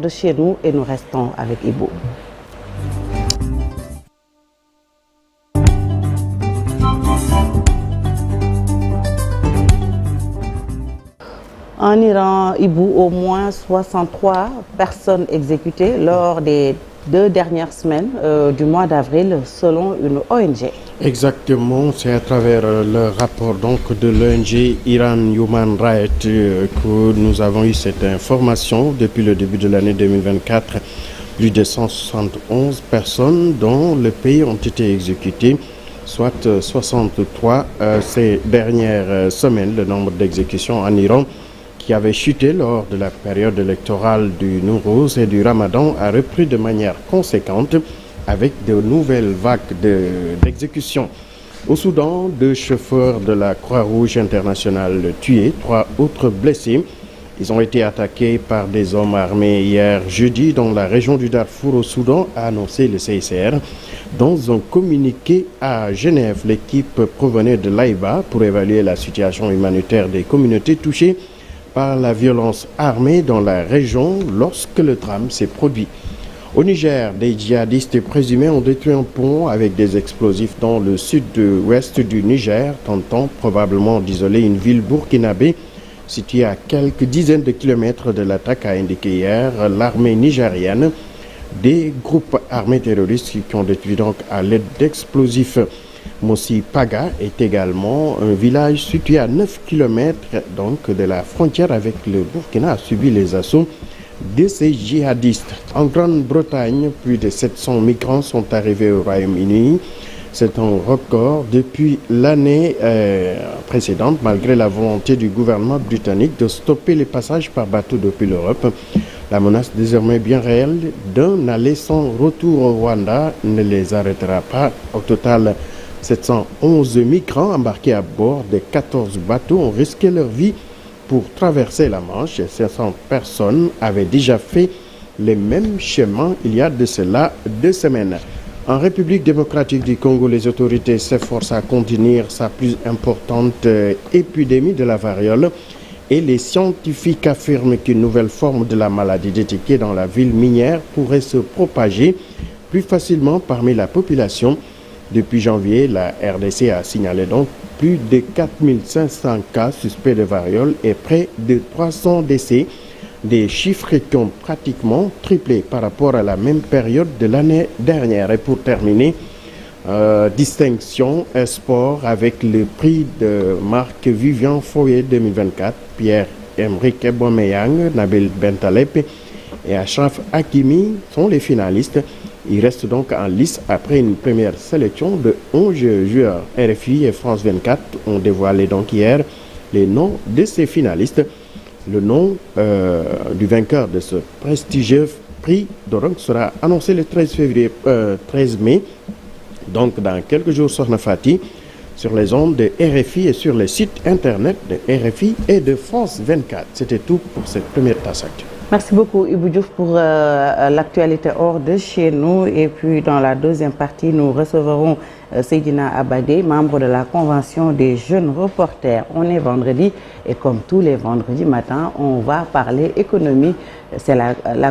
hors de chez nous et nous restons avec Ibou. En Iran, Ibou, au moins 63 personnes exécutées lors des 2 dernières semaines du mois d'avril, selon une ONG. Exactement, c'est à travers le rapport donc de l'ONG Iran Human Rights que nous avons eu cette information depuis le début de l'année 2024. Plus de 171 personnes dans le pays ont été exécutées, soit 63 ces dernières semaines. Le nombre d'exécutions en Iran, qui avait chuté lors de la période électorale du Nowrouz et du Ramadan, a repris de manière conséquente avec de nouvelles vagues d'exécutions. Au Soudan, 2 chauffeurs de la Croix-Rouge internationale tués, 3 autres blessés. Ils ont été attaqués par des hommes armés hier jeudi dans la région du Darfour au Soudan, a annoncé le CICR. Dans un communiqué à Genève, l'équipe provenait de l'Aïba pour évaluer la situation humanitaire des communautés touchées par la violence armée dans la région lorsque le drame s'est produit. Au Niger, des djihadistes présumés ont détruit un pont avec des explosifs dans le sud-ouest du Niger, tentant probablement d'isoler une ville burkinabé située à quelques dizaines de kilomètres de l'attaque, a indiqué hier l'armée nigérienne. Des groupes armés terroristes qui ont détruit donc à l'aide d'explosifs. Mossi Paga est également un village situé à 9 km donc de la frontière avec le Burkina, a subi les assauts de ces djihadistes. En Grande-Bretagne, plus de 700 migrants sont arrivés au Royaume-Uni. C'est un record depuis l'année précédente, malgré la volonté du gouvernement britannique de stopper les passages par bateau depuis l'Europe. La menace désormais bien réelle d'un aller sans retour au Rwanda ne les arrêtera pas. Au total, 711 migrants embarqués à bord de 14 bateaux ont risqué leur vie pour traverser la Manche. 500 personnes avaient déjà fait les mêmes chemins il y a de cela 2 semaines. En République démocratique du Congo, les autorités s'efforcent à contenir sa plus importante épidémie de la variole et les scientifiques affirment qu'une nouvelle forme de la maladie détectée dans la ville minière pourrait se propager plus facilement parmi la population. Depuis janvier, la RDC a signalé donc plus de 4500 cas suspects de variole et près de 300 décès, des chiffres qui ont pratiquement triplé par rapport à la même période de l'année dernière. Et pour terminer, distinction sport avec le prix de marque Vivian Foyer 2024, Pierre-Emerick Aubameyang, Nabil Bentaleb et Achraf Hakimi sont les finalistes. Il reste donc en lice après une première sélection de 11 joueurs. RFI et France 24 ont dévoilé donc hier les noms de ces finalistes. Le nom du vainqueur de ce prestigieux prix donc sera annoncé le 13 mai, donc dans quelques jours, Sokhna Fati, sur les ondes de RFI et sur les sites internet de RFI et de France 24. C'était tout pour cette première tasse actuelle. Merci beaucoup Ibou Diouf pour l'actualité hors de chez nous. Et puis dans la deuxième partie, nous recevrons Seydina Abadé, membre de la Convention des jeunes reporters. On est vendredi et comme tous les vendredis matins, on va parler économie. C'est la